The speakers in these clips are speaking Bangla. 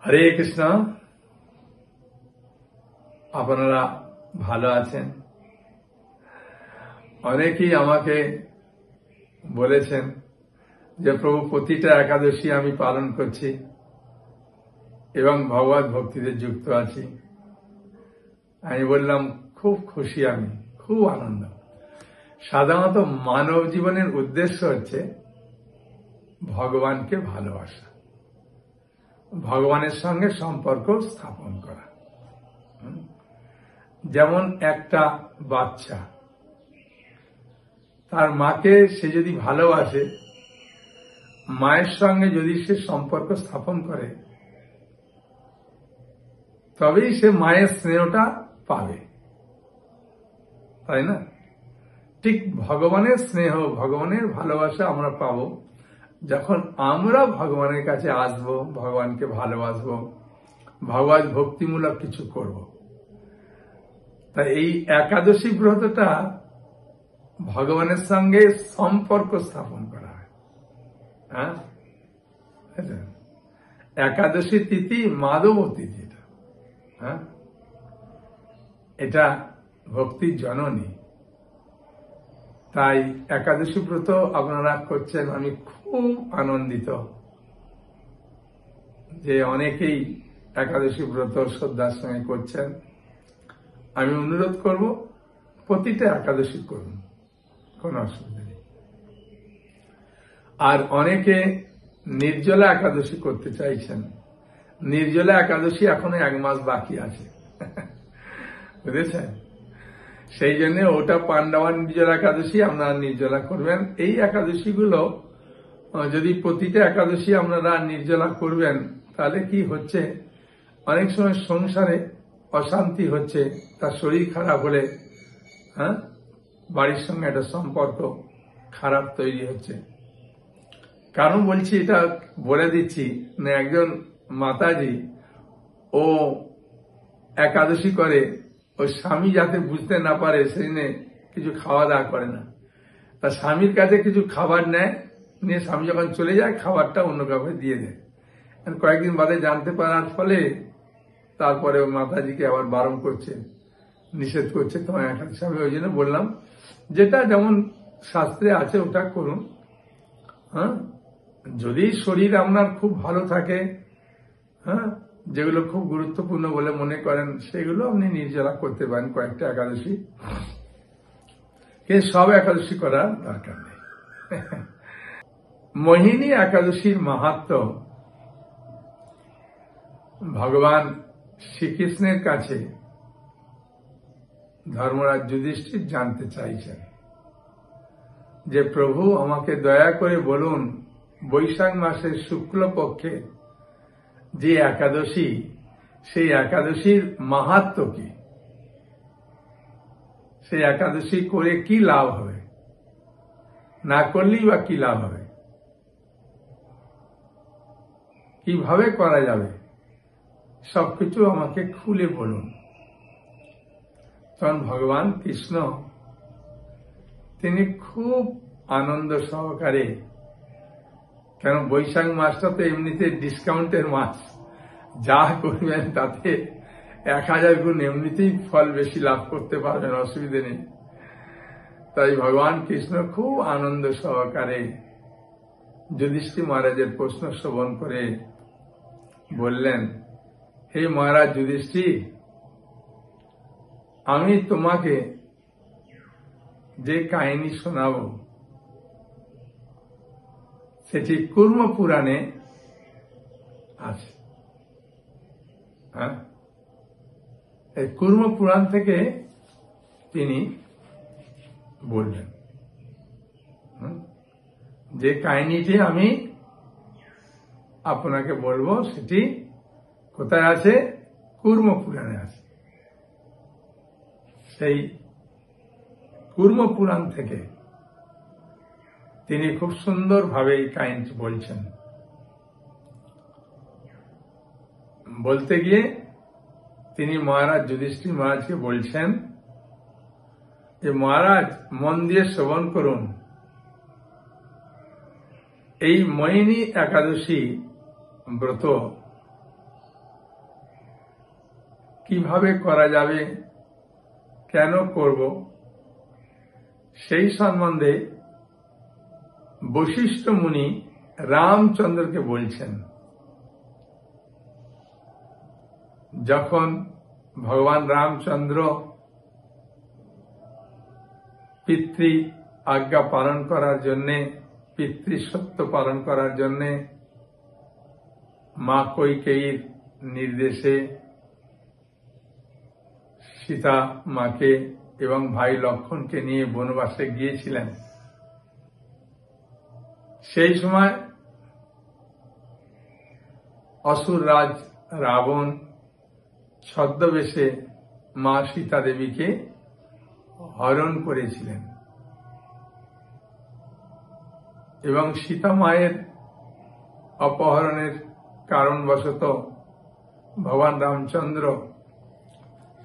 হরে কৃষ্ণ। আপনারা ভালো আছেন? অনেকেই আমাকে বলেছেন যে প্রভু প্রতিটা একাদশী আমি পালন করছি এবং ভগবত ভক্তিতে যুক্ত আছি। আমি বললাম খুব খুশি, আমি খুব আনন্দ। সাধারণত মানব জীবনের উদ্দেশ্য হচ্ছে ভগবানকে ভালোবাসা, ভগবানের সঙ্গে সম্পর্ক স্থাপন করা। যেমন একটা বাচ্চা তার মাকে সে যদি ভালোবাসে, মায়ের সঙ্গে যদি সে সম্পর্ক স্থাপন করে, তবেই সে মায়ের স্নেহটা পাবে, তাই না? ঠিক ভগবানের স্নেহ, ভগবানের ভালোবাসা আমরা পাবো যখন আমরা ভগবানের কাছে আসব, ভগবানকে ভালোবাসবো, ভগবত ভক্তিমূলক কিছু করব। তাই এই একাদশী ব্রতটা ভগবানের সঙ্গে সম্পর্ক স্থাপন করা হয়। হ্যাঁ, একাদশী তিথি মাধব তিথি, হ্যাঁ, এটা ভক্তির জননী। তাই একাদশী ব্রত আপনারা করছেন, আমি খুব আনন্দিত যে অনেকেই একাদশী ব্রত শ্রদ্ধার সঙ্গে করছেন। আমি অনুরোধ করব প্রতিটা একাদশী করুন, কোনো অসুবিধা নেই। আর অনেকে নির্জলা একাদশী করতে চাইছেন। নির্জলা একাদশী এখনো 1 মাস বাকি আছে, বুঝেছেন? সেই জন্য ওটা পাণ্ডবা নির্জলা একাদশী আপনারা নির্জলা করবেন। এই একাদশীগুলো যদি প্রতিটা একাদশী আপনারা নির্জলা করবেন, তাহলে কি হচ্ছে, অনেক সময় সংসারে অশান্তি হচ্ছে, তার শরীর খারাপ হলে, হ্যাঁ, বাড়ির সঙ্গে একটা সম্পর্ক খারাপ তৈরি হচ্ছে। কারণ বলছি, এটা বলে দিচ্ছি না, একজন মাতাজি ও একাদশী করে, ওর স্বামী যাতে বুঝতে না পারে সেই নিয়ে কিছু খাওয়া দাওয়া করে না। তার স্বামীর কাছে কিছু খাবার নেয়, নিয়ে স্বামী যখন চলে যায় খাবারটা অন্য কাউকে দিয়ে দেয়। কয়েকদিন বাদে জানতে পারার ফলে তারপরে মাতাজিকে আবার বারণ করছে, নিষেধ করছে তোমার একাদশী। আমি ওই জন্য বললাম যেটা যেমন শাস্ত্রে আছে ওটা করুন। হ্যাঁ, যদি শরীর আপনার খুব ভালো থাকে, হ্যাঁ, যেগুলো খুব গুরুত্বপূর্ণ বলে মনে করেন, সেগুলো আপনি নির্জলা করতে পারেন কয়েকটা একাদশী, কিন্তু সব একাদশী করার দরকার নেই। মোহিনী একাদশীর মাহাত্ম্য ভগবান শ্রীকৃষ্ণের কাছে ধর্মরাজ যুধিষ্ঠির জানতে চাইছেন যে প্রভু আমাকে দয়া করে বলুন, বৈশাখ মাসের শুক্লপক্ষে যে একাদশী, সেই একাদশীর মাহাত্ম্য কি? সেই একাদশী করে কি লাভ হবে, না করলেই বা কি লাভ হবে, কিভাবে করা যাবে, সবকিছু আমাকে খুলে বলুন। তখন ভগবান কৃষ্ণ তিনি খুব আনন্দ সহকারে, কেন বৈশাখ মাসটা তো এমনিতে ডিসকাউন্টের মাস, যা করবেন তাতে 1000 গুণ এমনিতেই ফল বেশি লাভ করতে পারবেন, অসুবিধে নেই। তাই ভগবান কৃষ্ণ খুব আনন্দ সহকারে যুধিষ্ঠির মহারাজের প্রশ্ন শ্রবণ করে বললেন, হে মহারাজ যুধিষ্ঠির, আমি তোমাকে যে কাহিনী শোনাব সেটি কুর্ম পুরাণে আছে। হ্যাঁ, এই কুর্ম পুরাণ থেকে তিনি বললেন। যে কাহিনীটি আমি আপনাকে বলবো সেটি কোথায় আছে? কুর্ম পুরাণে আছে। সেই কুর্ম পুরাণ থেকে তিনি খুব সুন্দরভাবে এই কাহিনীটি বলছেন। বলতে গিয়ে তিনি মহারাজ যুধিষ্ঠির মহারাজকে বলছেন যে মহারাজ, মন দিয়ে শ্রবণ করুন। এই মোহিনী একাদশী ব্রত কিভাবে করা যাবে, কেন করব, সেই সম্বন্ধে বশিষ্ঠ মুনি রামচন্দ্রকে বলছেন। যখন ভগবান রামচন্দ্র পিতৃ আজ্ঞা পালন করার জন্যে, পিতৃসত্য পালন করার জন্যে মা কৈকেয়ীর নির্দেশে সীতা মাকে এবং ভাই লক্ষ্মণকে নিয়ে বনবাসে গিয়েছিলেন, সেই সময় অসুর রাজ রাবণ ছদ্মবেশে মা সীতা দেবীকে হরণ করেছিলেন এবং সীতা মায়ের অপহরণের কারণবশত ভগবান রামচন্দ্র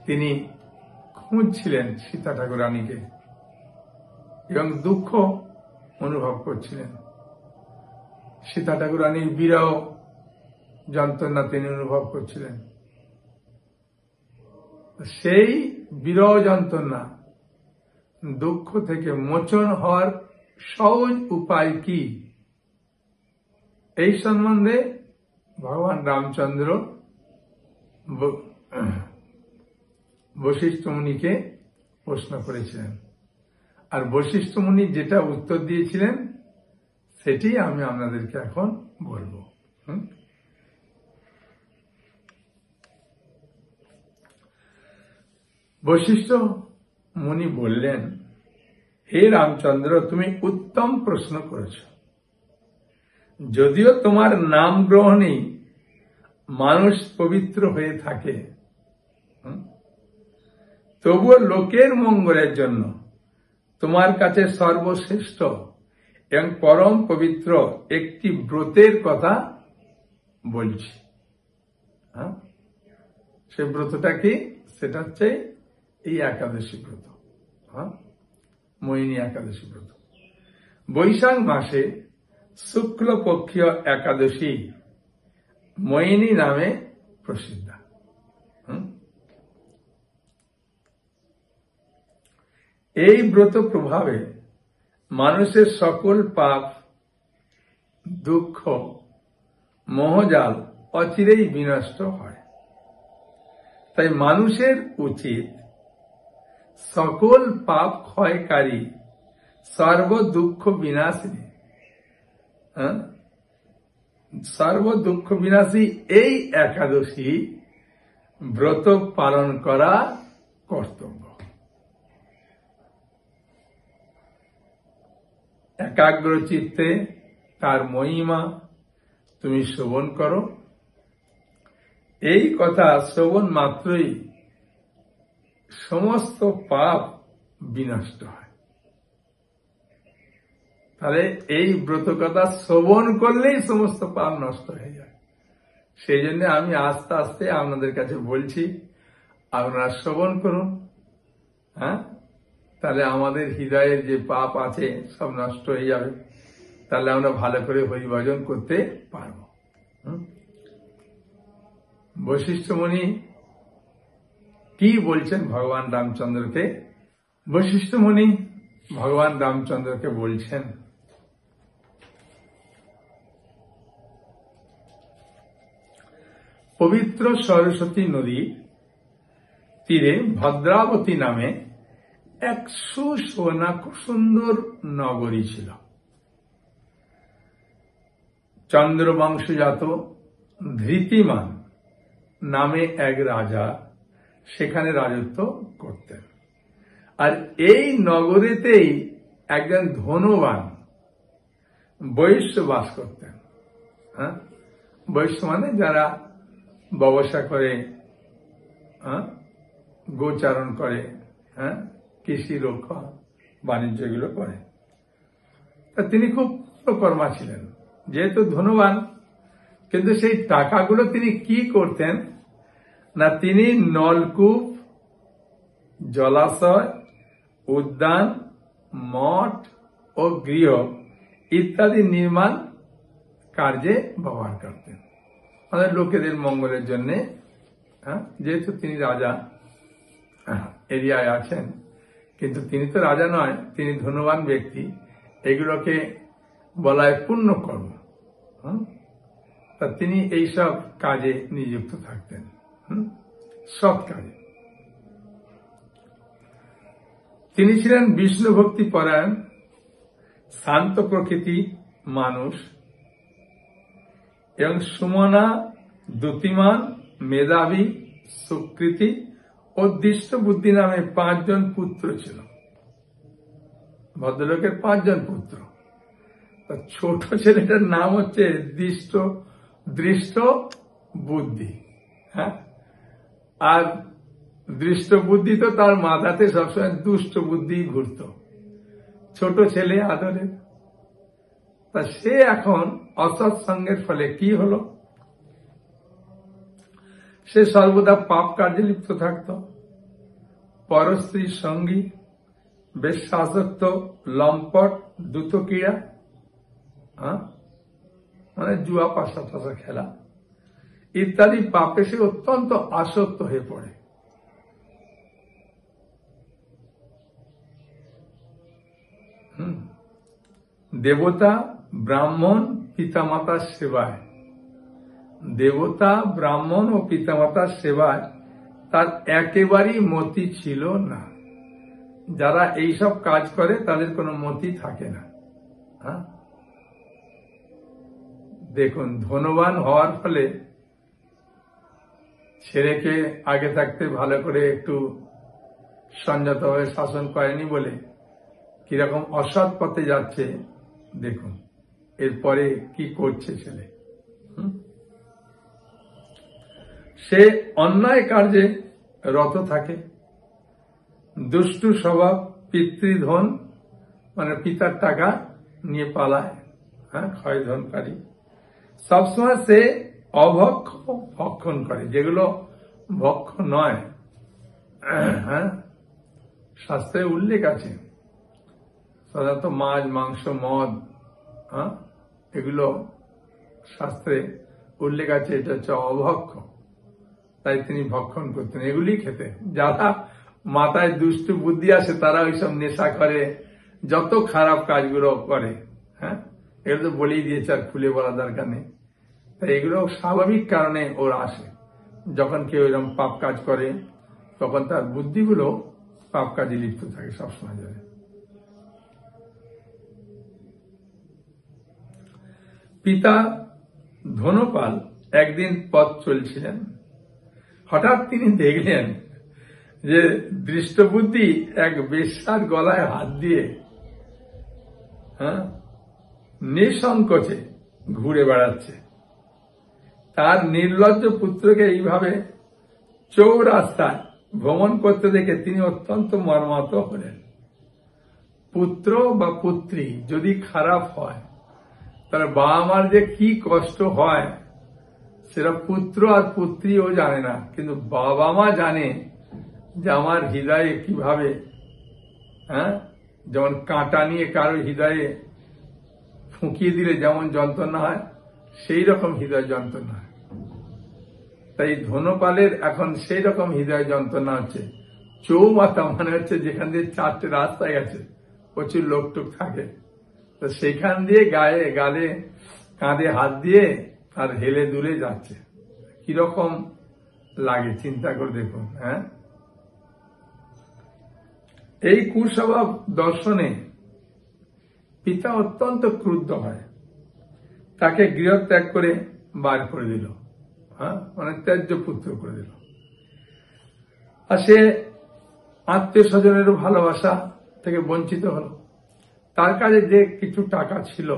তিনি খুঁজছিলেন সীতা ঠাকুরানীকে এবং দুঃখ অনুভব করছিলেন। সীতা ঠাকুরানীর বিরহ যন্ত্রণা তিনি অনুভব করছিলেন। সেই বিরহ যন্ত্রণা দুঃখ থেকে মোচন হওয়ার সহজ উপায় কি, এই সম্বন্ধে ভগবান রামচন্দ্র বশিষ্ঠ মুনিকে প্রশ্ন করেছিলেন। আর বশিষ্ঠ মুনি যেটা উত্তর দিয়েছিলেন সেটি আমি আপনাদেরকে এখন বলবো। বশিষ্ঠ মুনি বললেন, হে রামচন্দ্র, তুমি উত্তম প্রশ্ন করেছ। যদিও তোমার নাম গ্রহণেই মানুষ পবিত্র হয়ে থাকে, তবুও লোকের মঙ্গলের জন্য তোমার কাছে সর্বশ্রেষ্ঠ এবং পরম পবিত্র একটি ব্রতের কথা বলছি। সে ব্রতটা কি? সেটা হচ্ছে এই একাদশী ব্রত, মোহিনী একাদশী ব্রত। বৈশাখ মাসে শুক্লপক্ষীয় একাদশী মোহিনী নামে প্রসিদ্ধ। এই ব্রত প্রভাবে মানুষের সকল পাপ, দুঃখ, মোহজাল অচিরেই বিনষ্ট হয়। তাই মানুষের উচিত সকল পাপ ক্ষয়কারী, সর্ব দুঃখ বিনাশী এই একাদশী ব্রত পালন করা কর্তব্য। একাগ্র চিত্তে তার মহিমা তুমি শ্রবণ করো। এই কথা শ্রবণ মাত্রই সমস্ত পাপ বিনষ্ট হয়। তাহলে এই ব্রত কথা শ্রবণ করলেই সমস্ত পাপ নষ্ট হয়ে যায়। সেই জন্য আমি আস্তে আস্তে আপনাদের কাছে বলছি, আপনারা শ্রবণ করুন। তাহলে আমাদের হৃদয়ের যে পাপ আছে সব নষ্ট হয়ে যাবে। তাহলে আমরা ভালো করে হরিভজন করতে পারব। বশিষ্ঠ মুনি কি বলছেন ভগবান রামচন্দ্রকে? বশিষ্ঠ মুনি ভগবান রামচন্দ্রকে বলছেন, পবিত্র সরস্বতী নদী তীরে ভদ্রাবতী নামে এক সুসোনা সুন্দর নগরী ছিল। চন্দ্রবংশজাত ধৃতিমান নামে এক রাজা সেখানে রাজত্ব করতেন। আর এই নগরীতেই একজন ধনবান বৈশ্য বাস করতেন। বৈশ্য মানে যারা ব্যবসা করে, গোচারণ করে, কৃষি রক্ষা বাণিজ্য এগুলো করে। তা তিনি খুব কর্মা ছিলেন, যেহেতু ধনবান। কিন্তু সেই টাকাগুলো তিনি কি করতেন না, তিনি নলকূপ, জলাশয়, উদ্যান, মঠ ও গৃহ ইত্যাদি নির্মাণ কার্যে ব্যবহার করতেন। মানে লোকেদের মঙ্গলের জন্য হ্যাঁ, যেহেতু তিনি রাজা এরিয়ায় আছেন, কিন্তু তিনি তো রাজা নয়, তিনি ধনবান ব্যক্তি, এগুলোকে বলা হয় পুণ্যকর্ম। তা তিনি এইসব কাজে নিযুক্ত থাকতেন, সৎ কাজে। তিনি ছিলেন বিষ্ণু ভক্তি পরায়ণ, শান্ত প্রকৃতি মানুষ এবং সুমনা, দ্যুতিমান, মেধাবী, সুকৃতি ও দৃষ্ট বুদ্ধি নামে 5 জন পুত্র ছিল। ভদ্রলোকের 5 জন পুত্র। ছোট ছেলেটার নাম হচ্ছে দৃষ্ট বুদ্ধি। হ্যাঁ, আর দৃষ্ট বুদ্ধি তো তার মাথাতে সবসময় দুষ্ট বুদ্ধি ঘুরত, ছোট ছেলে আদরের। তা সে এখন অসৎ সঙ্গের ফলে কি হলো, সে সর্বদা পাপ কার্যে লিপ্ত থাকত, পরস্ত্রীর সঙ্গী, বেশ্যাসক্ত, লম্পট, দ্রুতক্রীড়া, মানে জুয়া, পাশা টাশা খেলা ইত্যাদি পাপে সে অত্যন্ত আসক্ত হয়ে পড়ে। দেবতা, ব্রাহ্মণ, পিতামাতার সেবায়, দেবতা, ব্রাহ্মণ ও পিতামাতার সেবায় তার একেবারেই মতি ছিল না। যারা এইসব কাজ করে তাদের কোনো মতি থাকে না। দেখুন, ধনবান হওয়ার ফলে ছেলেকে আগে থাকতে ভালো করে একটু সংযতভাবে শাসন করেনি বলে কিরকম অসৎ পথে যাচ্ছে দেখুন। এরপরে কি করছে ছেলে, সে অন্যায় কার্যে রত থাকে, দুষ্টু স্বভাব, পিতৃধন মানে পিতার টাকা নিয়ে পালায়, ক্ষয় ধনকারী। সবসময় সে অভক্ষ ভক্ষণ করে, যেগুলো ভক্ষ নয়। শাস্ত্রে উল্লেখ আছে, সাধারণত মাছ, মাংস, মদ, এগুলো শাস্ত্রে উল্লেখ আছে, এটা হচ্ছে অভক্ষ। তাই তিনি ভক্ষণ করতেন, এগুলি খেতেন। যারা মাথায় দুষ্টু বুদ্ধি আসে তারা ওইসব নেশা করে, যত খারাপ কাজগুলো করে। এগুলো তো বলেই দিয়েছে, আর খুলে বলা দরকার নেই। তাই এগুলো স্বাভাবিক কারণে ওর আসে। যখন কেউ এরকম পাপ কাজ করে তখন তার বুদ্ধিগুলো পাপ কাজে লিপ্ত থাকে সবসময় ধরে। পিতা ধনপাল একদিন পথ চলছিলেন, হঠাৎ তিনি দেখলেন যে দৃষ্টবুদ্ধি এক বেশ্যার গলায় হাত দিয়ে নিঃসংকোচে ঘুরে বেড়াচ্ছে। তার নির্লজ্জ পুত্রকে এইভাবে চৌরাস্তায় ভ্রমণ করতে দেখে তিনি অত্যন্ত মর্মাহত হলেন। পুত্র বা পুত্রী যদি খারাপ হয় তাহলে বাবা মার যে কি কষ্ট হয় সেটা পুত্র আর পুত্রীও জানে না, কিন্তু বাবা মা জানে যে আমার হৃদয়ে কিভাবে, যেমন কাঁটা নিয়ে কারো হৃদয়ে ফুঁকিয়ে দিলে যেমন যন্ত্রণা হয়, সেই রকম হৃদয় যন্ত্রণা হয়। তাই ধনপালের এখন সেই রকম হৃদয় যন্ত্রণা হচ্ছে। চৌমাথা মানে হচ্ছে যেখান দিয়ে 4টে রাস্তা গেছে, প্রচুর লোকটুক থাকে, তো সেখান দিয়ে গালে কাঁধে হাত দিয়ে আর হেলে দূরে যাচ্ছে। কিরকম লাগে চিন্তা করে দেখুন। এই কুস্বভাব দর্শনে পিতা অত্যন্ত ক্রুদ্ধ হয়, তাকে গৃহত্যাগ করে বার করে দিল, মানে ত্যায্য পুত্র করে দিল। আর সে আত্মীয় স্বজনেরও ভালোবাসা থেকে বঞ্চিত হলো। তার কাছে যে কিছু টাকা ছিল,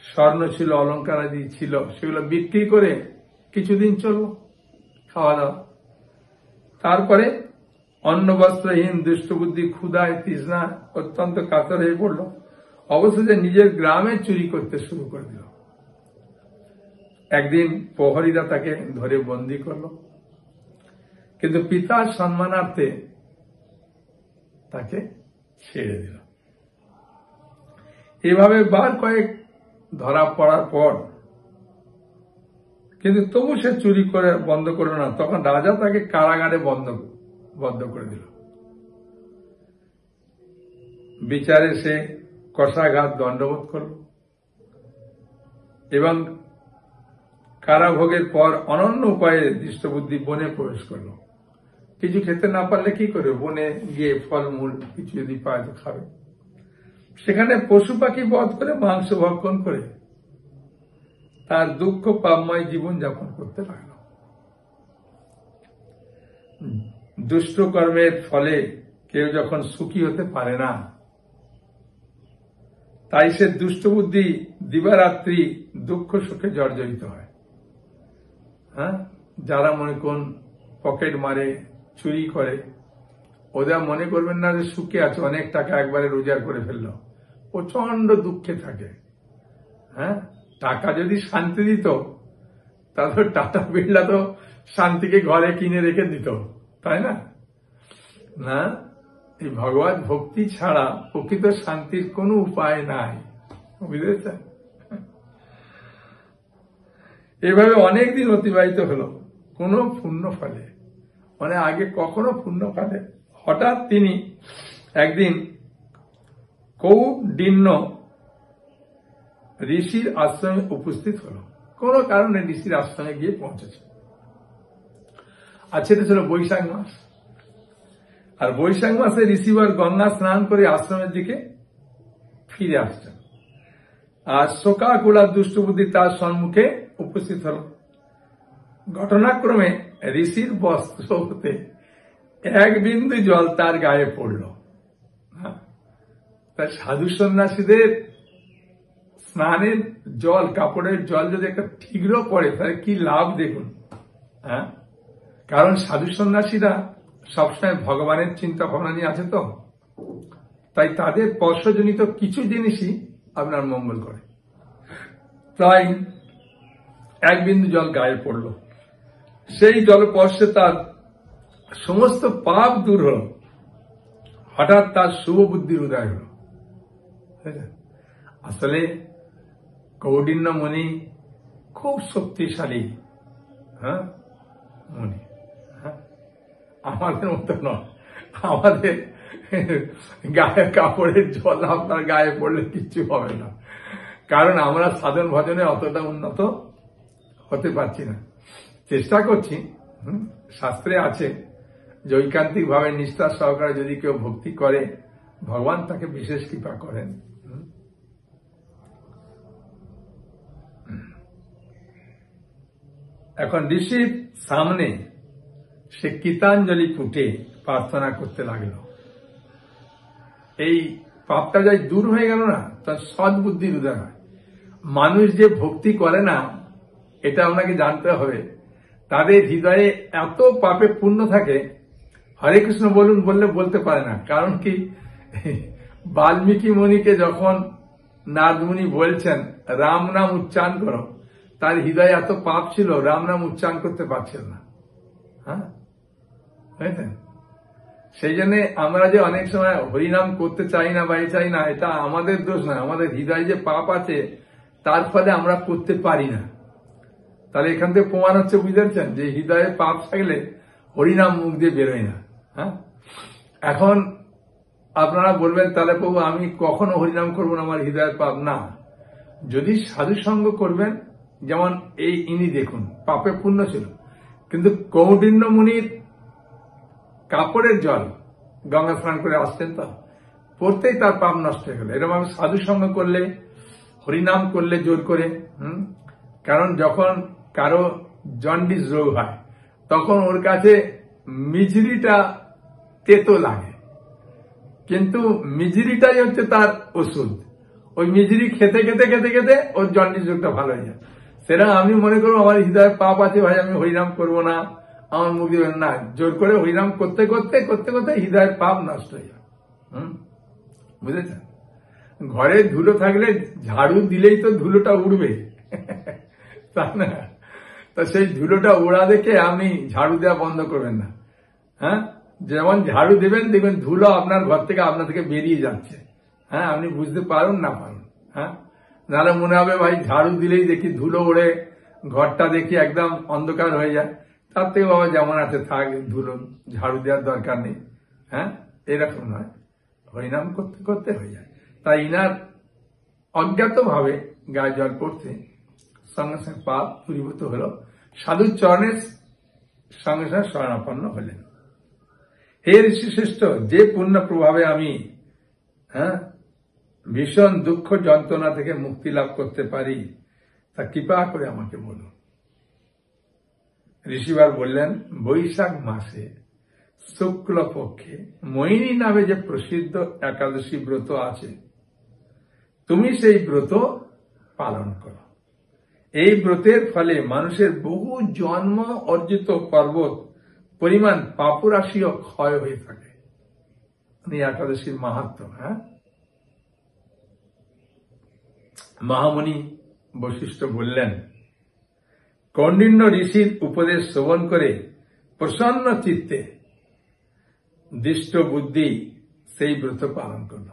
স্বর্ণ ছিল, অলঙ্কার আদি ছিল, সেগুলো বিক্রি করে কিছুদিন চলল খাওয়া দাওয়া। তারপরে অন্ন বস্ত্রহীন দুষ্টবুদ্ধি ক্ষুধায় তৃষ্ণা অত্যন্ত কাতর হয়ে পড়ল। অবশেষে নিজের গ্রামে চুরি করতে শুরু করে দিল। একদিন প্রহরীরা তাকে ধরে বন্দী করল, কিন্তু পিতার সম্মানার্থে তাকে ছেড়ে দিল। এভাবে বার কয়েক ধরা পড়ার পর কিন্তু তবু সে চুরি করে বন্ধ করল না। তখন রাজা তাকে কারাগারে বদ্ধ করে দিল। বিচারে সে কষাঘাত দণ্ডবোধ করল এবং কারাভোগের পর অনন্য উপায়ে দৃষ্টবুদ্ধি বনে প্রবেশ করল। কিছু খেতে না পারলে কি করে, বনে গিয়ে ফলমূল কিছু যদি পায় তো খাবে। সেখানে পশু পাখি বধ করে মাংস ভক্ষণ করে তার দুঃখ পাপময় জীবন যাপন করতে লাগল। দুষ্ট কর্মের ফলে কেউ যখন সুখী হতে পারে না, তাই সে দুষ্টবুদ্ধি দিবারাত্রি দুঃখ সুখে জর্জরিত হয়। যারা মনে করুন পকেট মারে, চুরি করে, ওরা মনে করবেন না যে সুখে আছে, অনেক টাকা একবারে রোজগার করে ফেললো, প্রচন্ড দুঃখে থাকে। টাকা যদি শান্তি দিত তাহলে টাটা বিড়লা তো শান্তিকে ঘরে কিনে রেখে দিত, তাই না? না, এই ভগবত ভক্তি ছাড়া প্রকৃত শান্তির কোনো উপায় নাই, বুঝেছেন? এভাবে অনেক দিন অতিবাহিত হলো কোনো পুণ্য ফলে, মানে আগে কখনো পুণ্য ফলে। হঠাৎ তিনি একদিন কৌডিন্য ঋষির আশ্রমে উপস্থিত হলো। কোন কারণে ঋষির আশ্রমে গিয়ে পৌঁছেছে। আর সেটা ছিল বৈশাখ মাস। আর বৈশাখ মাসে ঋষিবার গঙ্গা স্নান করে আশ্রমের দিকে ফিরে আসছেন। আর শোকাকুলা দুষ্টবুদ্ধি তার সম্মুখে উপস্থিত হল। ঘটনাক্রমে ঋষির বস্ত্র হতে এক বিন্দু জল তার গায়ে পড়ল। তাই সাধু সন্ন্যাসীদের স্নানের জল, কাপড়ের জল যদি একটা ঠিকর পড়ে তাহলে কি লাভ দেখুন। কারণ সাধু সন্ন্যাসীরা সবসময় ভগবানের চিন্তা ভাবনা নিয়ে আছে, তো তাই তাদের স্পর্শজনিত কিছু জিনিসই আপনার মঙ্গল করে। তাই এক বিন্দু জল গায়ে পড়ল। সেই জলস্পর্শে তার সমস্ত পাপ দূর হল। হঠাৎ তার শুভ বুদ্ধির উদয় হল। আসলে কৌডিন্য মুনি খুব শক্তিশালী মুনি, আমাদের মতো নয়। আমাদের গায়ে কাপড়ের জল আপনার গায়ে পড়লে কিচ্ছু হবে না, কারণ আমরা সাধন ভজনে অতটা উন্নত হতে পারছি না। চেষ্টা করছি, শাস্ত্রে আছে যে ঐকান্তিক ভাবে নিষ্ঠা সহকারে যদি কেউ ভক্তি করে, ভগবান তাকে বিশেষ কৃপা করেন। এখন ঋষির সামনে সে গীতাঞ্জলি পুঁটে প্রার্থনা করতে লাগল। এই পাপটা যাই দূর হয়ে গেল না, তার সদ্বুদ্ধির উদয় হয়। মানুষ যে ভক্তি করে না, এটা আপনাকে জানতে হবে, তাদের হৃদয়ে এত পাপে পূর্ণ থাকে, হরে কৃষ্ণ বলুন বললে বলতে পারে না। কারণ কি, বাল্মীকি মুনিকে যখন নারদমুনি বলছেন রাম নাম উচ্চারণ করো, তার হৃদয়ে এত পাপ ছিল, রাম নাম উচ্চারণ করতে পারছিল না। বুঝলেন? সেই জন্য আমরা যে অনেক সময় হরিনাম করতে চাই না বা চাই না, এটা আমাদের দোষ নয়, আমাদের হৃদয়ে যে পাপ আছে তার ফলে আমরা করতে পারি না। তাহলে এখান থেকে প্রমাণ হচ্ছে, বুঝতে যে হৃদয়ে পাপ থাকলে হরিনাম মুখ দিয়ে বেরোয় না। এখন আপনারা বলবেন তাহলে প্রভু আমি কখনো হরিনাম করবো না, আমার হৃদয়ের পাপ না। যদি সাধু সঙ্গ করবেন, যেমন এই ইনি দেখুন পাপে পূর্ণ ছিল, কিন্তু কৌডিন্য মুনির কাপড়ের জল গঙ্গা স্নান করে আসতেন, তো পড়তেই তার পাপ নষ্ট হয়ে গেল। এরকম আমি সাধু সঙ্গ করলে, হরিনাম করলে জোর করে, কারণ যখন কারো জন্ডিস রোগ হয় তখন ওর কাছে মিজরিটা তেতো লাগে, কিন্তু মিজরিটাই হচ্ছে তার ওষুধ। ওই মিজরি খেতে খেতে খেতে খেতে ওর জন্ডিস রোগটা ভালো হয়ে যায়। সেটা আমি মনে করবো আমার হৃদয়ের পাপ আছে, ভাই আমি হরিনাম করবো না, আমার মুখ দিবেন না, জোর করে হরিনাম করতে করতে করতে করতে হৃদয়ের পাপ নষ্ট হয়ে যায়। বুঝেছেন? ঘরে ধুলো থাকলে ঝাড়ু দিলেই তো ধুলোটা উড়বে, তাই না? তা সেই ধুলোটা ওড়া দেখে আপনি ঝাড়ু দেওয়া বন্ধ করবেন না। যেমন ঝাড়ু দেবেন, দেখবেন ধুলো আপনার ঘর থেকে আপনার থেকে বেরিয়ে যাচ্ছে। আপনি বুঝতে পারুন না পারুন, নাহলে মনে হবে ভাই ঝাড়ু দিলেই দেখি ধুলো ওড়ে, ঘরটা দেখি একদম অন্ধকার হয়ে যায়, তার থেকে বাবা যেমন আছে থাক, ধুলো ঝাড়ু দেওয়ার দরকার নেই, হ্যাঁ, এরকম নয়, হরিনাম করতে করতে হয়ে যায়। তাই ইনার অজ্ঞাত ভাবে গায়ে জল পড়তে সঙ্গে সঙ্গে পাপ দূরীভূত হলো, সাধুর চরণের সঙ্গে সঙ্গে শরণাপন্ন হলেন। হে ঋষি শ্রেষ্ঠ, যে পুণ্য প্রভাবে আমি ভীষণ দুঃখ যন্ত্রণা থেকে মুক্তি লাভ করতে পারি, তা কৃপা করে আমাকে বলুন। ঋষিবার বললেন, বৈশাখ মাসে শুক্ল পক্ষে মোহিনী নামে যে প্রসিদ্ধ একাদশী ব্রত আছে, তুমি সেই ব্রত পালন করো। এই ব্রতের ফলে মানুষের বহু জন্ম অর্জিত পর্বত পরিমাণ পাপরাশিও ক্ষয় হয়ে থাকে। একাদশীর মাহাত্ম্য। মহামুনি বশিষ্ঠ বললেন, কৌণ্ডিন্য ঋষির উপদেশ শ্রবণ করে প্রসন্ন চিত্তে দৃষ্ট বুদ্ধি সেই ব্রত পালন করল।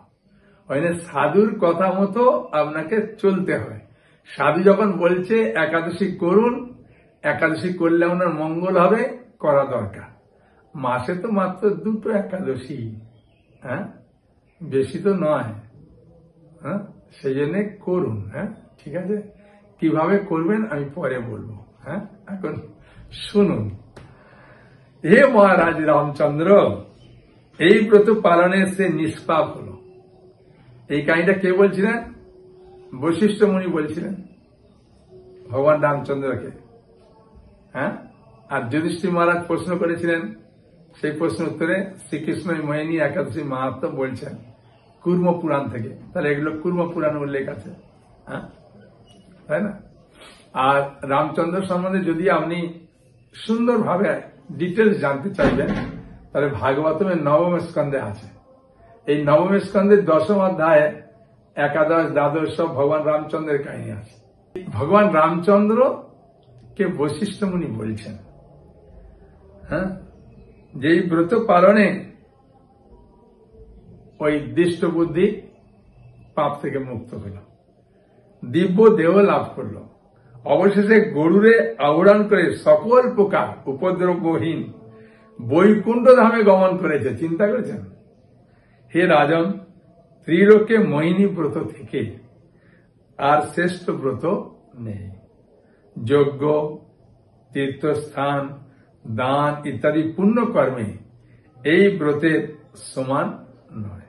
সাধুর কথা মতো আপনাকে চলতে হয়। সাধু যখন বলছে একাদশী করুন, একাদশী করলে আপনার মঙ্গল হবে, করা দরকার। মাসে তো মাত্র 2টো একাদশী, বেশি তো নয়, সেই জন্য করুন। ঠিক আছে, কিভাবে করবেন আমি পরে বলবো। এখন শুনুন। হে মহারাজ রামচন্দ্র, এই ব্রত পালনে সে নিষ্পাপ হলো। এই কাহিনীটা কে বলছিলেন? বশিষ্ঠ মুনি বলছিলেন ভগবান রামচন্দ্রকে। আর যুধিষ্ঠির মহারাজ প্রশ্ন করেছিলেন, সেই প্রশ্ন উত্তরে শ্রীকৃষ্ণ মোহিনী একাদশী মাহাত্ম্য বলছেন কুর্ম পুরাণ থেকে। তাহলে এগুলো কুর্ম পুরাণ উল্লেখ আছে, তাই না? আর রামচন্দ্র সম্বন্ধে যদি আপনি সুন্দরভাবে ডিটেলস জানতে চাইবেন, তাহলে ভাগবতমের 9ম স্কন্ধে আছে। এই 9ম স্কন্ধের 10ম অধ্যায়ে একাদশ দ্বাদশ সব ভগবান রামচন্দ্রের কাহিনী আছে। ভগবান রামচন্দ্র কে বশিষ্ঠ মুনি বলছেন যে এই ব্রত পালনে ওই দৃষ্ট বুদ্ধি পাপ থেকে মুক্ত হল, দিব্য দেহ লাভ করল, অবশেষে গরুরে আহরণ করে সকল প্রকার উপদ্রবহীন বৈকুণ্ঠ ধামে গমন করেছে। চিন্তা করেছেন? হে রাজন, ত্রিলোকে মোহিনী ব্রত থেকে আর শ্রেষ্ঠ ব্রত নেই। যজ্ঞ, তীর্থস্থান, দান ইত্যাদি পুণ্য কর্মে এই ব্রতের সমান নয়।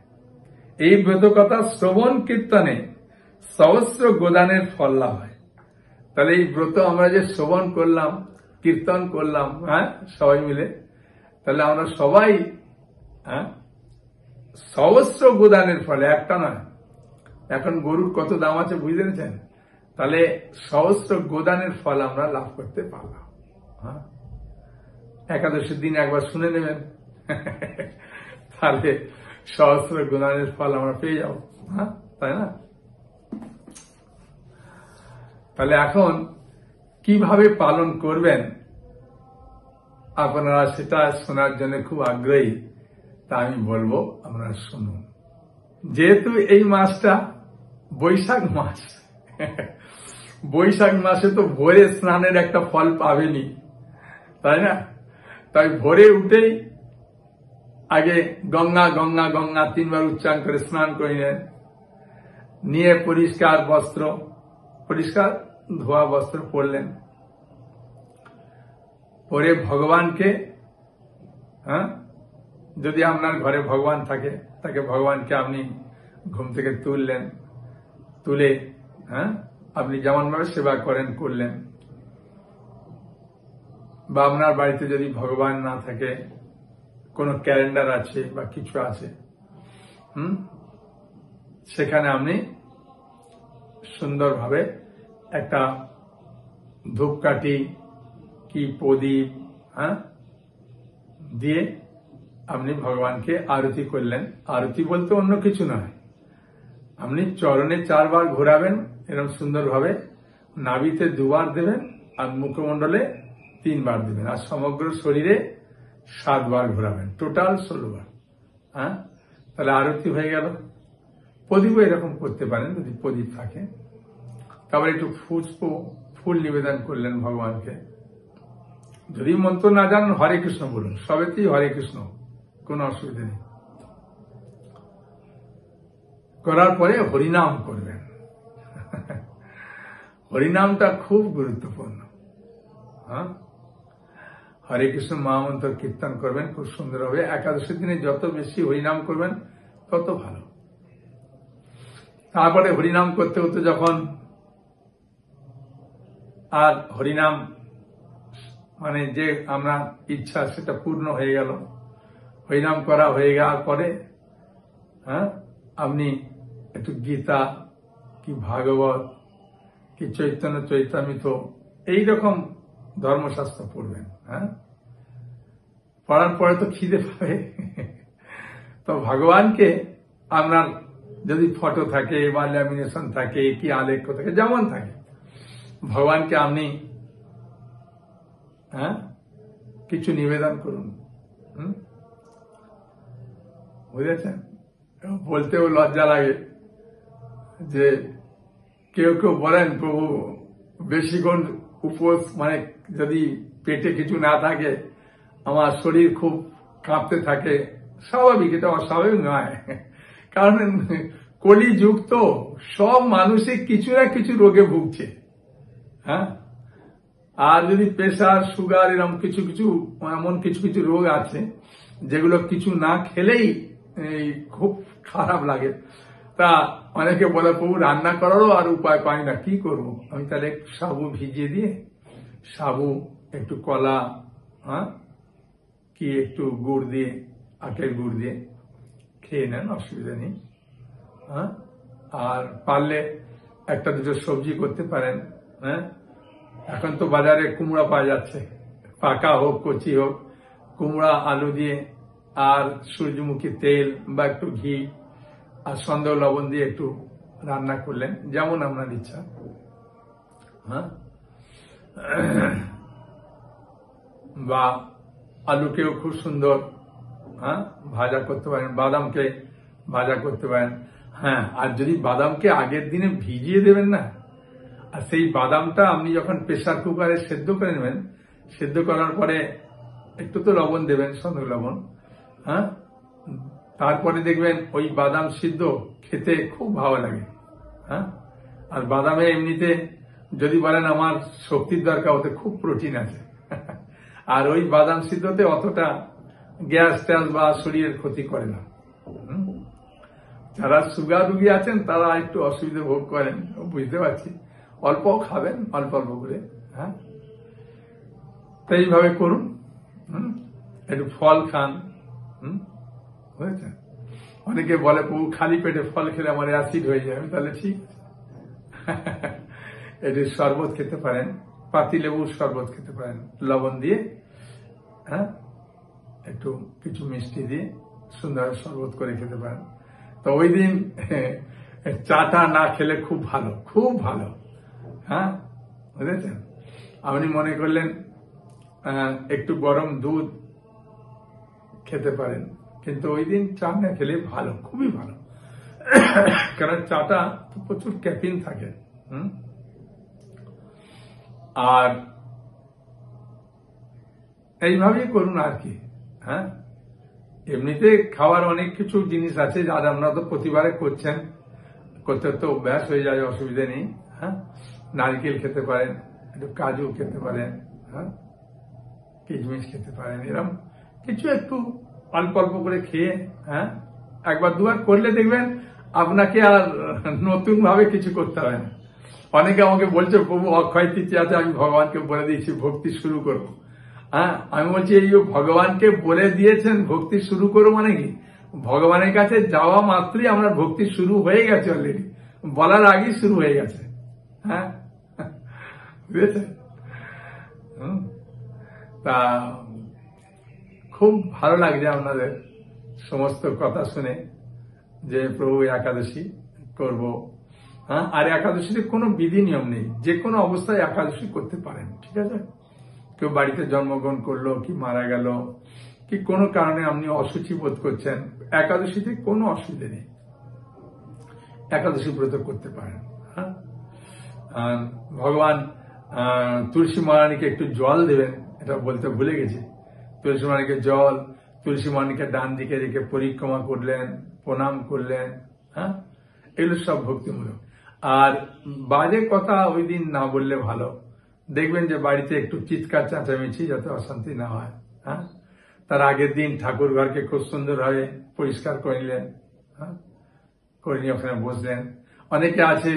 এই ব্রত কথা শ্রবণ কীর্তনে সহস্র গোদানের ফল লাভ হয়। তাহলে এই ব্রত আমরা যে শ্রবণ করলাম, কীর্তন করলাম, সবাই মিলে, তাহলে আমরা সবাই সহস্র গোদানের ফলে, একটা নয়। এখন গরুর কত দাম আছে বুঝতে পেরেছেন? তাহলে সহস্র গোদানের ফল আমরা লাভ করতে পারলাম। একাদশীর দিন একবার শুনে নেবেন, তাহলে সহস্র গোদানের ফল আমরা পেয়ে যাব, তাই না? তাহলে এখন কিভাবে পালন করবেন আপনারা সেটা শোনার জন্য খুব আগ্রহী, তা আমি বলবো আপনারা শুনুন। যেহেতু এই মাসটা বৈশাখ মাস, বৈশাখ মাসে তো ভোরে স্নানের একটা ফল পাবেনি, তাই না? তাই ভোরে উঠেই আগে গঙ্গা গঙ্গা গঙ্গা 3 বার উচ্চারণ করে স্নান করে নেন, নিয়ে পরিষ্কার বস্ত্র, পরিষ্কার ধোয়া বস্ত্র পরলেন, পরে ভগবানকে, যদি আপনার ঘরে ভগবান থাকে, তাকে ভগবানকে আপনি ঘুম থেকে তুললেন, তুলে আপনি যেমন ভাবে সেবা করেন করলেন। বা আপনার বাড়িতে যদি ভগবান না থাকে, কোনো ক্যালেন্ডার আছে বা কিছু আছে, সেখানে আপনি সুন্দরভাবে একটা ধূপকাঠি কি প্রদীপ দিয়ে আপনি ভগবানকে আরতি করলেন। আরতি বলতে অন্য কিছু নয়, আপনি চরণে 4 বার ঘোরাবেন এরকম সুন্দরভাবে, নাভিতে 2 বার দেবেন, আর মুখমণ্ডলে 3 বার দেবেন, আর সমগ্র শরীরে 7 বার ঘোরাবেন, টোটাল 16 বার। তাহলে আরতি হয়ে গেল। প্রদীপও এরকম করতে পারেন যদি প্রদীপ থাকে। তারপরে একটু ফুল নিবেদন করলেন ভগবানকে। যদি মন্ত্র না জানেন হরে কৃষ্ণ বলুন, সবেতেই হরে কৃষ্ণ, কোনো অসুবিধা নেই। করার পরে হরিনাম করবেন। হরিনামটা খুব গুরুত্বপূর্ণ। হ্যাঁ, হরে কৃষ্ণ মহামন্ত্র কীর্তন করবেন, খুব সুন্দর হবে। একাদশীর দিনে যত বেশি হরিনাম করবেন তত ভালো। তারপরে হরিনাম করতে করতে যখন আর হরিনাম মানে যে আমরা ইচ্ছা সেটা পূর্ণ হয়ে গেল, হরিনাম করা হয়ে যাওয়ার পরে হ্যাঁ, আপনি একটু গীতা কি ভাগবত কি চৈতন্য চৈতামৃত এইরকম ধর্মশাস্ত্র পড়বেন। হ্যাঁ, পড়ার পরে তো খিদে পাবে, তো ভগবানকে আপনার যদি ফটো থাকে বা ল্যামিনেশন থাকে কি আলেখ্য থাকে, যেমন থাকে, ভগবানকে আপনি হ্যাঁ কিছু নিবেদন করুন। বুঝেছেন? বলতেও লজ্জা লাগে যে কেউ কেউ বলেন প্রভু বেশিক্ষণ উপোস মানে যদি পেটে কিছু না থাকে আমার শরীর খুব কাঁপতে থাকে। স্বাভাবিক, এটা অস্বাভাবিক নয়, কারণ কলি যুগ তো সব মানুষই কিছু না কিছু রোগে ভুগছে। হ্যাঁ, আর যদি প্রেসার সুগার এরকম কিছু কিছু এমন কিছু কিছু রোগ আছে যেগুলো কিছু না খেলেই খুব খারাপ লাগে। তা অনেকে বলে প্রভু রান্না করারও আর উপায় পাই না, কি করব? আমি তাহলে একটু সাবু ভিজিয়ে দিয়ে, সাবু একটু কলা হ্যাঁ কি একটু গুড় দিয়ে, আখের গুড় দিয়ে খেয়ে নেন, অসুবিধা নেই। হ্যাঁ, আর পারলে একটা দুটো সবজি করতে পারেন। হ্যাঁ, এখন তো বাজারে কুমড়া পাওয়া যাচ্ছে, পাকা হোক কচি হোক, কুমড়া আলু দিয়ে আর সূর্যমুখী তেল বা একটু ঘি আর সন্দেহ লবণ দিয়ে একটু রান্না করলেন, যেমন আপনার ইচ্ছা। হ্যাঁ, বা আলুকেও খুব সুন্দর হ্যাঁ ভাজা করতে পারেন, বাদামকে ভাজা করতে পারেন। হ্যাঁ, আর যদি বাদামকে আগের দিনে ভিজিয়ে দেবেন না, আর সেই বাদামটা আপনি যখন প্রেসার কুকারে সেদ্ধ করে নেবেন, সেদ্ধ করার পরে একটু তো লবণ দেবেন, সন্দেহ লবণ। হ্যাঁ, তারপরে দেখবেন ওই বাদাম সিদ্ধ খেতে খুব ভালো লাগে। হ্যাঁ, আর বাদামে এমনিতে যদি বলেন আমার শক্তির দরকার, ওতে খুব প্রোটিন আছে। আর ওই বাদাম সিদ্ধতে অতটা গ্যাস ট্যাস বা শরীরের ক্ষতি করে না। যারা সুগার রুগী আছেন তারা একটু অসুবিধা ভোগ করেন, বুঝতে পারছি, অল্প খাবেন, অল্প অল্প করে। হ্যাঁ, তো এইভাবে করুন। একটু ফল খান। বুঝেছেন? অনেকে বলে প্রভু খালি পেটে ফল খেলে আমার অ্যাসিড হয়ে যাবে, তাহলে ঠিক একটু শরবত খেতে পারেন, পাতি লেবুর শরবত খেতে পারেন লবণ দিয়ে। হ্যাঁ, একটু কিছু মিষ্টি দিয়ে সুন্দর শরবত করে খেতে পারেন। তো ওই দিন চাটা না খেলে খুব ভালো, খুব ভালো। হ্যাঁ, বুঝেছেন? আপনি মনে করলেন একটু গরম দুধ খেতে পারেন, কিন্তু ওই দিন চা না খেলে ভালো, খুবই ভালো, কারণ চাটা প্রচুর ক্যাফিন থাকে। আর এইভাবেই করুন আর কি। হ্যাঁ, এমনিতে খাওয়ার অনেক কিছু জিনিস আছে যার আমরা তো প্রতিবারে করছেন, করতে তো অভ্যাস হয়ে যায়, অসুবিধা নেই। হ্যাঁ, নারকেল খেতে পারেন, একটু কাজু খেতে পারেন, হ্যাঁ কিশমিশ খেতে পারেন, এরকম কিছু একটু অল্প অল্প করে খেয়ে হ্যাঁ একবার দুবার করলে দেখবেন আপনাকে আর নতুন ভাবে কিছু করতে হবে না। অনেকে আমাকে বলছে প্রভু অক্ষয় তৃতীয়া আছে, আমি ভগবানকে বলে দিয়েছি ভক্তি শুরু করবো। হ্যাঁ, আমি বলছি এই ভগবানকে বলে দিয়েছেন ভক্তি শুরু করো মানে কি, ভগবানের কাছে যাওয়া মাত্রই আমরা ভক্তি শুরু হয়ে গেছে, অলরেডি বলার আগেই শুরু হয়ে গেছে। হ্যাঁ, বুঝেছেন? তা খুব ভালো লাগছে আপনাদের সমস্ত কথা শুনে যে প্রভু একাদশী করব। হ্যাঁ, আর একাদশীতে কোনো বিধি নিয়ম নেই, যে কোনো অবস্থায় একাদশী করতে পারেন, ঠিক আছে? কেউ বাড়িতে জন্মগ্রহণ করলো কি মারা গেল কি কোনো কারণে আপনি অসুচি বোধ করছেন, একাদশীতে কোনো অসুবিধা নেই, একাদশী ব্রত করতে পারেন। হ্যাঁ, ভগবান তুলসী মহারানীকে একটু জল দেবেন, এটা বলতে ভুলে গেছি। তুলসী মহারানীকে জল, তুলসী মহারানীকে ডান দিকে রেখে পরিক্রমা করলেন, প্রণাম করলেন। হ্যাঁ, এগুলো সব ভক্তিমূলক। আর বাজে কথা ওই দিন না বললে ভালো। দেখবেন যে বাড়িতে একটু চিৎকার চেঁচামেচি যাতে অশান্তি না হয়। হ্যাঁ, তার আগের দিন ঠাকুর ঘরকে খুব সুন্দরভাবে পরিষ্কার করে নিলেন। হ্যাঁ, করে নিয়ে ওখানে বসলেন। অনেকে আছে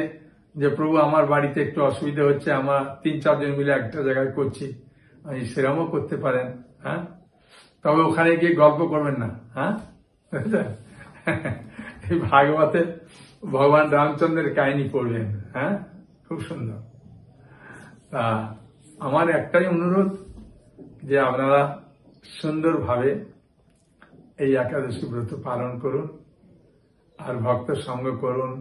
যে প্রভু আমার বাড়িতে একটু অসুবিধা হচ্ছে, আমার 3-4 জন মিলে একটা জায়গায় করছি, আমি সেরকমও করতে পারেন। হ্যাঁ, তবে ওখানে গিয়ে গল্প করবেন না। হ্যাঁ, এই ভাগবতে ভগবান রামচন্দ্রের কাহিনী পড়বেন। হ্যাঁ, খুব সুন্দর। তা আমার একটাই অনুরোধ যে আপনারা সুন্দরভাবে এই একাদশী ব্রত পালন করুন, আর ভক্ত সঙ্গ করুন।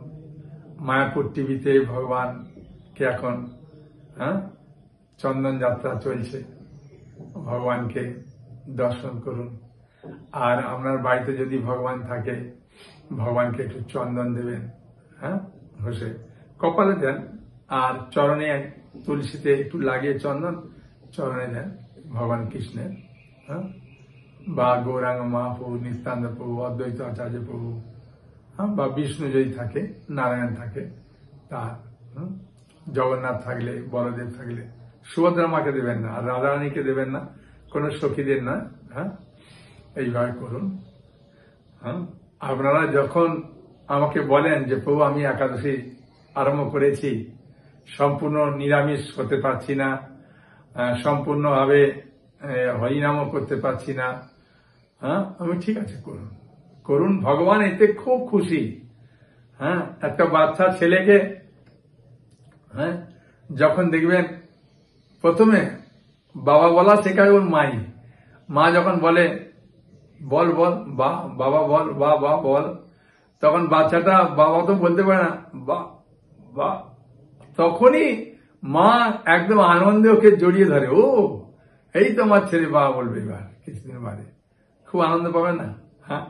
মায়াপুর টিভিতে ভগবানকে এখন চন্দন যাত্রা চলছে, ভগবানকে দর্শন করুন। আর আপনার বাড়িতে যদি ভগবান থাকে, ভগবানকে একটু চন্দন দেবেন। হ্যাঁ, ঘষে কপালে দেন, আর চরণে তুলসীতে একটু লাগিয়ে চন্দন চরণে দেন ভগবান কৃষ্ণের। হ্যাঁ, বা গৌরাঙ্গ মহাপ্রভু, নিত্যানন্দ প্রভু, অদ্বৈত আচার্য প্রভু, বা বিষ্ণু যদি থাকে, নারায়ণ থাকে তার, জগন্নাথ থাকলে, বলদেব থাকলে। সুভদ্রা মাকে দেবেন না, আর রাধারানীকে দেবেন না, কোনো সখীদের না। হ্যাঁ, এইভাবে করুন। হ্যাঁ, আপনারা যখন আমাকে বলেন যে প্রভু আমি একাদশী আরম্ভ করেছি, সম্পূর্ণ নিরামিষ হতে পারছি না, সম্পূর্ণভাবে হরিনামও করতে পারছি না, হ্যাঁ, আমি ঠিক আছে করুন, করুন। ভগবান এতে খুব খুশি। হ্যাঁ, একটা বাচ্চা ছেলেকে, হ্যাঁ, যখন দেখবেন প্রথমে বাবা বলা শেখায় ওর মাই, মা যখন বলে বল বল বা বাবা বল, বা বা বল, তখন বাচ্চাটা বাবা তো বলতে পারে না, বা বা, তখনই মা একদম আনন্দে ওকে জড়িয়ে ধরে। ও এই তো আমার ছেলে বাবা বলবে এবার কিছুদিন বাদে, খুব আনন্দ পাবে না। হ্যাঁ,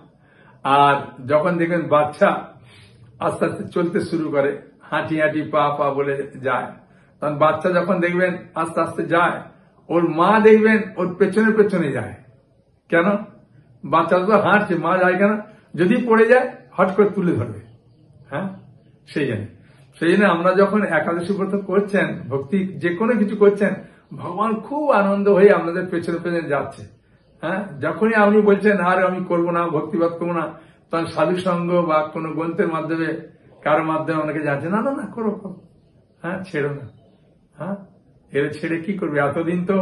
আর যখন দেখবেন বাচ্চা আস্তে আস্তে চলতে শুরু করে, হাঁটি হাঁটি পা পা বলে যায়, তখন বাচ্চা যখন দেখবেন আস্তে আস্তে যায়, ওর মা দেখবেন ওর পেছনে পেছনে যায়। কেন? বাচ্চা তো হাঁটছে, মা যায় কেন? যদি পড়ে যায় হট করে তুলে ধরবে। হ্যাঁ, সেই জন্য আমরা যখন একাদশী ব্রত করছেন, ভক্তি যে কোনো কিছু করছেন, ভগবান খুব আনন্দ হয়ে আপনাদের পেছনে পেছনে যাচ্ছে। হ্যাঁ, যখনই আপনি বলছেন আর আমি করবো না, ভক্তিবাদ করবো না, তখন সাধু সঙ্গ বা কোনো গ্রন্থের মাধ্যমে, কারো মাধ্যমে অনেকে যাচ্ছে, না না না করো করো। হ্যাঁ, ছেড়ো না। হ্যাঁ, এর ছেড়ে কি করবে? এতদিন তো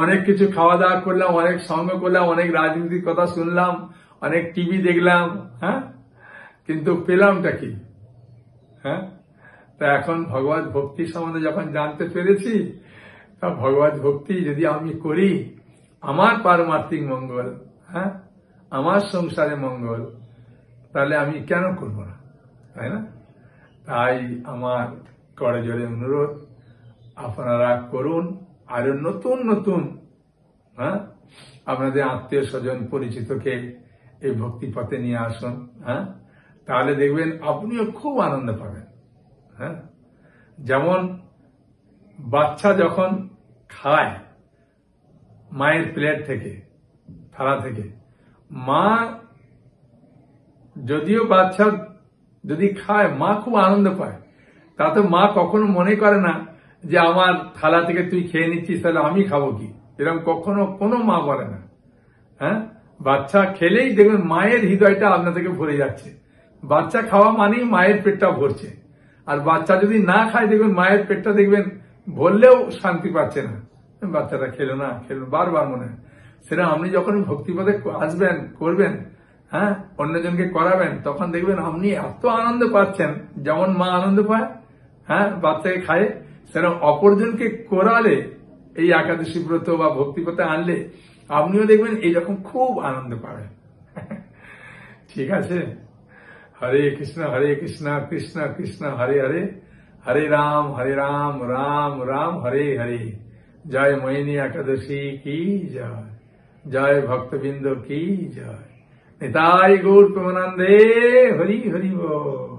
অনেক কিছু খাওয়া দাওয়া করলাম, অনেক সঙ্গ করলাম, অনেক রাজনীতির কথা শুনলাম, অনেক টিভি দেখলাম। হ্যাঁ, কিন্তু পেলামটা কি? হ্যাঁ, তা এখন ভগবত ভক্তি সম্বন্ধে যখন জানতে পেরেছি, তা ভগবত ভক্তি যদি আমি করি, আমার পারমার্থিক মঙ্গল, হ্যাঁ, আমার সংসারে মঙ্গল, তাহলে আমি কেন করব না? তাই না? তাই আমার করজোড়ে অনুরোধ, আপনারা করুন। আর নতুন নতুন, হ্যাঁ, আপনাদের আত্মীয় স্বজন পরিচিতকে এই ভক্তি পথে নিয়ে আসুন। হ্যাঁ, তাহলে দেখবেন আপনিও খুব আনন্দ পাবেন। হ্যাঁ, যেমন বাচ্চা যখন খায় মায়ের প্লেট থেকে, থালা থেকে, মা যদিও বাচ্চা যদি খায়, মা খুব আনন্দ পায়। তাতে মা কখনো মনে করে না যে আমার থালা থেকে তুই খেয়ে নিচ্ছিস, তাহলে আমি খাবো কি, এরকম কখনো কোনো মা বলে না। হ্যাঁ, বাচ্চা খেলেই দেখবেন মায়ের হৃদয়টা আপনার থেকে ভরে যাচ্ছে। বাচ্চা খাওয়া মানেই মায়ের পেটটা ভরছে। আর বাচ্চা যদি না খায়, দেখবেন মায়ের পেটটা দেখবেন ভরলেও শান্তি পাচ্ছে না, বাচ্চাটা খেলো না, খেলো, বারবার মনে হয়। সেটা আপনি যখন ভক্তিপদে আসবেন, করবেন, হ্যাঁ, অন্যজনকে করাবেন, তখন দেখবেন আপনি এত আনন্দ পাচ্ছেন, যেমন মা আনন্দ পায়, হ্যাঁ, বাচ্চাকে খায়, সেরকম অপরজনকে করালে, এই একাদশী ব্রত বা ভক্তিপথে আনলে আপনিও দেখবেন এইরকম খুব আনন্দ পাবেন। ঠিক আছে? হরে কৃষ্ণ কৃষ্ণ কৃষ্ণ হরে হরে, হরে রাম রাম রাম হরে হরে। জয় মোহিনী একাদশী কি জয়, জয় ভক্তবৃন্দ কি জয়। নিতাই গৌর প্রেমানন্দে, হরি হরি বল।